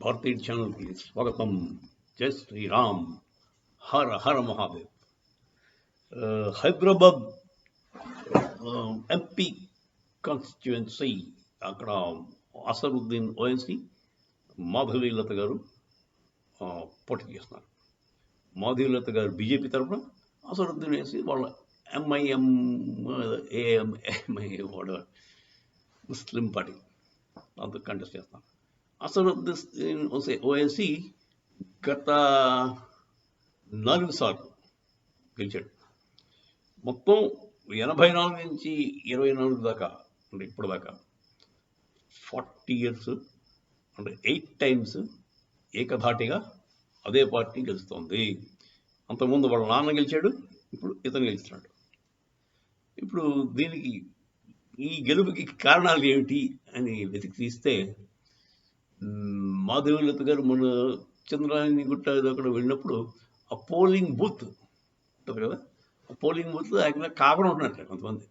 భారతీయ ఛానల్కి స్వాగతం. జై శ్రీరామ్. హర హర మహాదేవ్. హైదరాబాద్ ఎంపీ కాన్స్టిట్యుయెన్సీ, అక్కడ అసరుద్దీన్ ఓఎన్సీ, మాధవీలత గారు పోటీ చేస్తున్నారు. మాధవీలత గారు బీజేపీ తరఫున, అసరుద్దీన్ ఓఎన్సీ వాళ్ళ ఎంఐఎం ముస్లిం పార్టీ అంత కంటెస్ట్ చేస్తున్నారు. అసరుద్దీన్ ఓఎన్సీ గత 4 సార్లు గెలిచాడు. మొత్తం 84 నుంచి 24 దాకా, అంటే ఇప్పటిదాకా 40 years, అంటే 8 times ఏకధాటిగా అదే పార్టీ గెలుస్తోంది. అంతకుముందు వాళ్ళ నాన్న గెలిచాడు, ఇప్పుడు ఇతను గెలుస్తున్నాడు. ఇప్పుడు దీనికి, ఈ గెలుపుకి కారణాలు ఏమిటి అని వెతికి తీస్తే, మాధవీలత గారు మన చంద్రాయని గుట్ట అక్కడ వెళ్ళినప్పుడు ఆ పోలింగ్ బూత్ ఉంటుంది కదా, ఆ పోలింగ్ బూత్ యాక్చువల్గా కాకుండా ఉంటున్నట్లే కొంతమంది.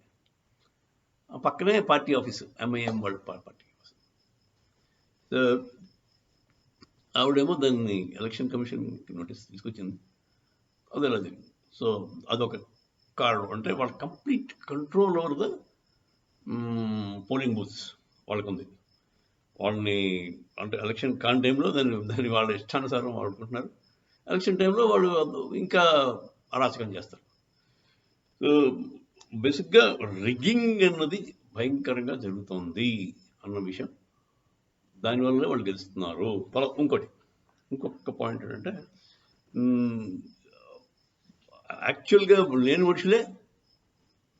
ఆ పక్కనే పార్టీ ఆఫీసు, ఎంఐఎం వాళ్ళ పార్టీ ఆఫీసు. ఆవిడేమో దాన్ని ఎలక్షన్ కమిషన్కి నోటీస్ తీసుకొచ్చింది, అదే అది. సో అదొక కారణం. అంటే వాళ్ళ complete control over the polling booths వాళ్ళకు ఉంది. వాళ్ళని అంటే ఎలక్షన్ కాని టైంలో దాన్ని వాళ్ళ ఇష్టానుసారం వాడుకుంటున్నారు. ఎలక్షన్ టైంలో వాళ్ళు ఇంకా అరాచకం చేస్తారు. సో బేసిక్గా రిగ్గింగ్ అన్నది భయంకరంగా జరుగుతుంది అన్న విషయం, దానివల్లనే వాళ్ళు గెలుస్తున్నారు. ఇంకొక పాయింట్ ఏంటంటే, యాక్చువల్గా లేని మనుషులే,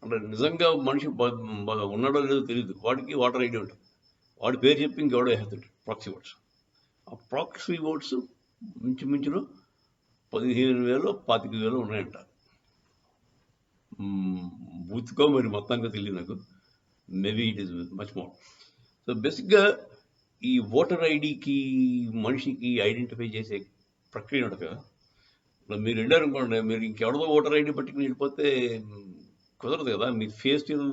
అంటే నిజంగా మనిషి ఉన్నాడో లేదో తెలియదు, వాడికి ఓటర్ ఐడి ఉంటుంది. వాడి పేరు చెప్పి ఇంకెవడో వేస్తాడు ప్రాక్సీ ఓట్స్. ఆ ప్రాక్సీ ఓట్స్ మించులో 15,000 25,000 ఉన్నాయంట. బూత్కో మరి మొత్తంగా తెలియదు నాకు, maybe it is much more. So బేసిక్గా ఈ ఓటర్ ఐడికి మనిషికి ఐడెంటిఫై చేసే ప్రక్రియ ఉంటుంది కదా. మీరు వెళ్ళారు అనుకోండి, మీరు ఇంకెవడదో ఓటర్ ఐడి పట్టుకుని వెళ్ళిపోతే కుదరదు కదా. మీ ఫేషియల్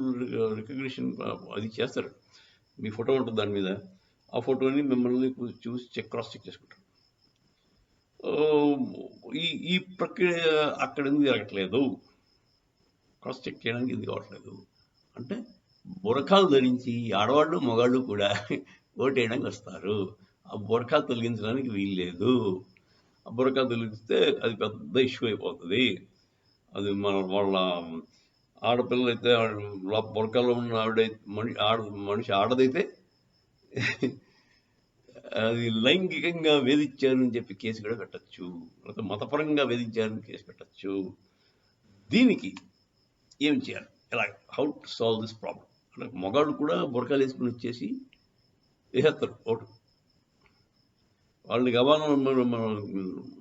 రికగ్నిషన్ అది చేస్తారు, మీ ఫోటో ఉంటుంది దాని మీద. ఆ ఫోటోని మిమ్మల్ని చూసి క్రాస్ చెక్ చేసుకుంటారు. ఈ ప్రక్రియ అక్కడ ఎందుకు జరగట్లేదు, క్రాస్ చెక్ చేయడానికి ఎందుకు కావట్లేదు అంటే, బురఖాలు ధరించి ఆడవాళ్ళు మగాళ్ళు కూడా ఓటేయడానికి వస్తారు. ఆ బురఖా తొలగించడానికి వీల్లేదు. ఆ బురఖా తొలగిస్తే అది పెద్ద ఇష్యూ అయిపోతుంది. అది వాళ్ళ ఆడపిల్లలు అయితే, బురఖాలో ఉన్న మనిషి ఆడదైతే అది లైంగికంగా వేధించారని చెప్పి కేసు కూడా పెట్టచ్చు, లేకపోతే మతపరంగా వేధించారని కేసు పెట్టచ్చు. దీనికి ఏం చేయాలి, ఎలా, how to solve this problem అంటే, మగాళ్ళు కూడా బురకాలు వేసుకుని వచ్చేసి వేసేస్తారు ఓటు. వాళ్ళని గబాలను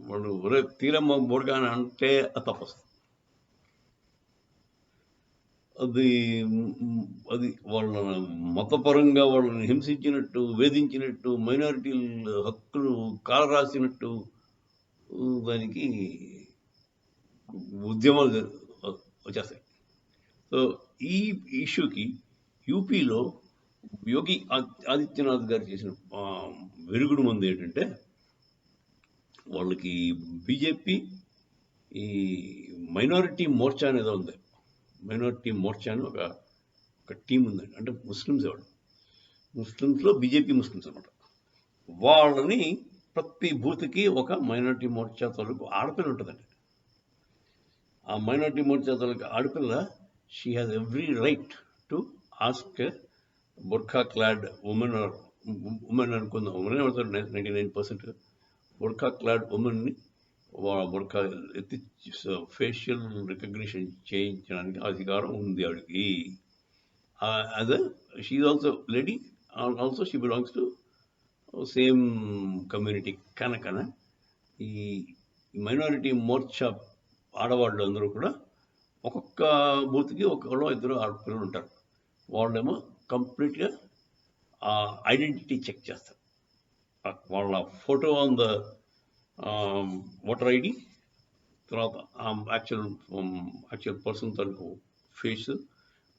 వాళ్ళు ఒరే తీరమ్మ బురక అని అంటే అది తప్పొస్తుంది. అది వాళ్ళ మతపరంగా వాళ్ళని హింసించినట్టు, వేధించినట్టు, మైనారిటీల హక్కులు కాలరాసినట్టు, దానికి ఉద్యమాలు వచ్చేస్తాయి. సో ఈ ఇష్యూకి యూపీలో యోగి ఆదిత్యనాథ్ గారు చేసిన వెరుగుడు మంది ఏంటంటే, వాళ్ళకి బీజేపీ ఈ మైనారిటీ మోర్చా అనేది ఉంది. మైనారిటీ మోర్చా అని ఒక టీం ఉందండి. అంటే ముస్లిమ్స్లో బీజేపీ ముస్లిమ్స్ అనమాట. వాళ్ళని ప్రతి బూత్కి ఒక మైనారిటీ మోర్చా తాలూకు ఆడపిల్ల ఉంటుందండి. ఆ మైనారిటీ మోర్చా తాలూకు ఆడపిల్ల, she has every right to ask burqa clad women అనుకుందాం, ఉమెన్ అవుతారు 99%. బుర్ఖా క్లాడ్ ఉమెన్ని బుర్ఖా ఎత్తి ఫేషియల్ రికగ్నిషన్ చేయించడానికి అధికారం ఉంది ఆవిడకి. As she is also lady, also she belongs to same community. కనుకన ఈ మైనారిటీ మోర్చా ఆడవాళ్ళు అందరూ కూడా ఒక్కొక్క బూత్కి ఒకళ్ళు ఇద్దరు ఆడపిల్లలు ఉంటారు. వాళ్ళేమో కంప్లీట్గా ఐడెంటిటీ చెక్ చేస్తారు. వాళ్ళ photo on the voter ID, తర్వాత యాక్చువల్ పర్సన్ తనకు ఫేస్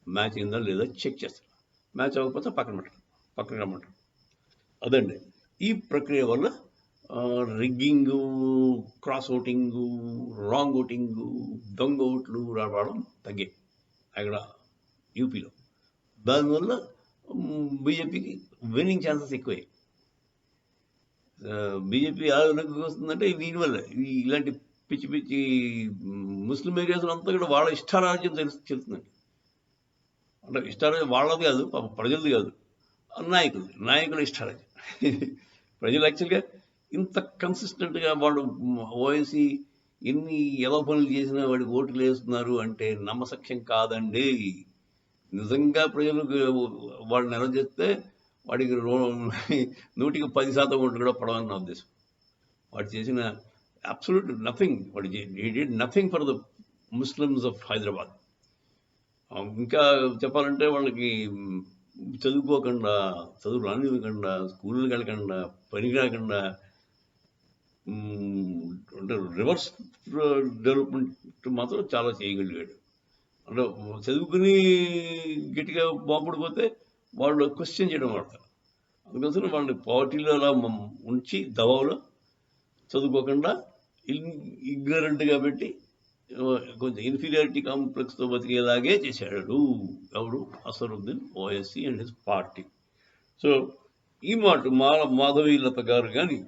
మ్యాచ్ అయిందా లేదా చెక్ చేస్తారు. మ్యాచ్ అవ్వకపోతే పక్కన రమ్మంటారు. అదండి. ఈ ప్రక్రియ వల్ల rigging, cross voting, wrong voting, దొంగ ఓట్లు రావడం తగ్గాయి అక్కడ యూపీలో. దానివల్ల బీజేపీకి విన్నింగ్ ఛాన్సెస్ ఎక్కువయ్యాయి. బీజేపీ ఆలోకి వస్తుందంటే దీనివల్ల ఇలాంటి పిచ్చి పిచ్చి ముస్లిం ఏరియాస్లో అంతా కూడా వాళ్ళ ఇష్టారాజ్యం చెల్లుతుందండి. అంటే ఇష్టారాజ్యం వాళ్ళది కాదు, ప్రజలది కాదు, నాయకుల ఇష్టారాజ్యం. ప్రజలు యాక్చువల్గా ఇంత కన్సిస్టెంట్గా వాళ్ళు ఓఎస్సీ ఎన్ని ఎదో పనులు చేసినా వాడికి ఓట్లు వేస్తున్నారు అంటే నమ్మసక్యం కాదండి. నిజంగా ప్రజలు వాళ్ళు నెల చేస్తే వాడికి 100కి 10% ఓట్లు కూడా పడవని నా ఉద్దేశం. వాడు చేసిన అబ్సల్యూట్ నథింగ్. వాడు did nothing for the Muslims of Hyderabad. ఇంకా చెప్పాలంటే వాళ్ళకి చదువుకోకుండా, చదువు రానివ్వకుండా, స్కూళ్ళకి వెళ్ళకుండా, పనికి రాకుండా, అంటే రివర్స్ డెవలప్మెంట్ మాత్రం చాలా చేయగలిగాడు. అంటే చదువుకుని గట్టిగా బాగుపడిపోతే వాళ్ళు క్వశ్చన్ చేయడం వాడతారు. అందుకోసం వాళ్ళని పార్టీలో అలా ఉంచి దబావులో చదువుకోకుండా ఇగ్నరెంట్గా పెట్టి కొంచెం ఇన్ఫీరియారిటీ కాంప్లెక్స్తో బతికేలాగే చేశాడు ఎవడు Asaduddin Owaisi and his party. So ఈ మాట మాధవీలత గారు కానీ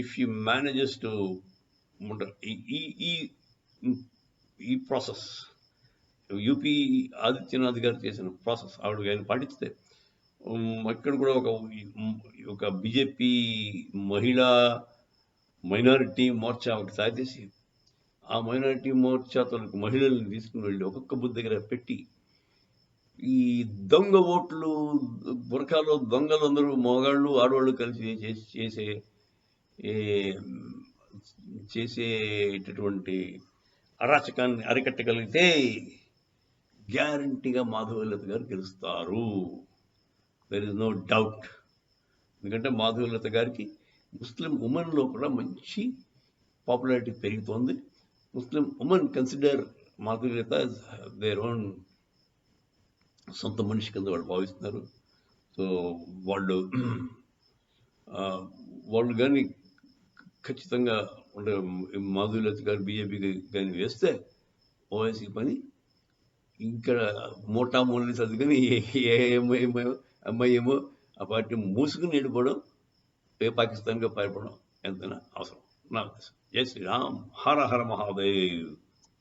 ఇఫ్ యూ మేనేజెస్ టు ఈ ప్రాసెస్ యూపీ ఆదిత్యనాథ్ గారు చేసిన ప్రాసెస్ ఆవిడ కానీ పాటిస్తే ఇక్కడ కూడా ఒక బీజేపీ మహిళా మైనారిటీ మోర్చా ఒకటి సాగేసి ఆ మైనారిటీ మోర్చాతో మహిళల్ని తీసుకుని వెళ్ళి ఒక్కొక్క బుద్ధి దగ్గర పెట్టి ఈ దొంగ ఓట్లు బురకాలో దొంగలు అందరూ మగవాళ్ళు ఆడవాళ్ళు కలిసి చేసేటటువంటి అరాచకాన్ని అరికట్టగలిగితే గ్యారంటీగా మాధవీలత గారు గెలుస్తారు. There is no doubt. ఎందుకంటే మాధవీలత గారికి ముస్లిం ఉమెన్లో కూడా మంచి పాపులారిటీ పెరుగుతోంది. Muslim women consider Madhavi Latha their own సొంత మనిషి కింద వాళ్ళు భావిస్తున్నారు. సో వాళ్ళు కానీ ఖచ్చితంగా అంటే మాధవీలత గారు బీజేపీకి కానీ వేస్తే ఓవైసీ పని ఇక్కడ మోటామూలని చదువుకొని అమ్మాయేమో ఆ పార్టీ మూసుకుని వెళ్ళిపోవడం, పాకిస్తాన్గా పారిపోవడం ఎంతైనా అవసరం నా ఉద్దేశం. జై శ్రీరామ్. హర హర మహాదేవ్.